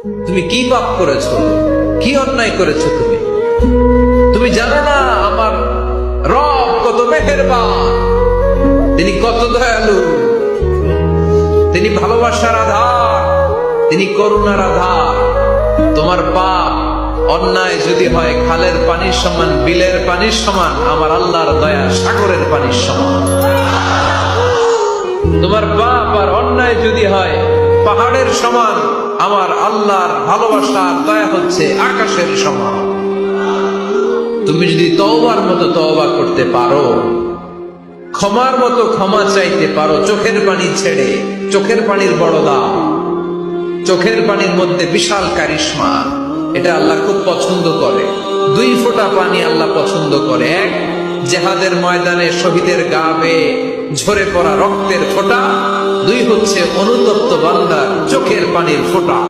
তুমি কি পাপ করেছো, কি অন্যায় করেছো? তুমি জানো না আমার রব কত মেহেরবান, তিনি কত দয়ালু, তিনি ভালোবাসার আধার, তিনি করুণার আধার। তোমার পাপ অন্যায় যদি হয় খালের পানির সমান, বিলের পানির সমান, আমার আল্লাহর দয়া সাগরের পানির সমান। তোমার পাপ আর অন্যায় যদি হয় পাহাড়ের সমান, আমার আল্লাহর ভালোবাসার দয়া হচ্ছে আকাশের সমান। তুমি যদি তওবার মতো তওবা করতে পারো, ক্ষমার মতো ক্ষমা চাইতে পারো, চোখের পানি ছেড়ে, চোখের পানির বড় দাম, চোখের পানির মধ্যে বিশাল কারিশমা, এটা আল্লাহ খুব পছন্দ করে। 2 ফোঁটা পানি আল্লাহ পছন্দ করে। এক, জিহাদের ময়দানে শহীদের গা বেয়ে ঝরে পড়া রক্তের ফোঁটা। 2 হচ্ছে অনুতপ্ত বান্দার চোখের পানির ফোঁটা।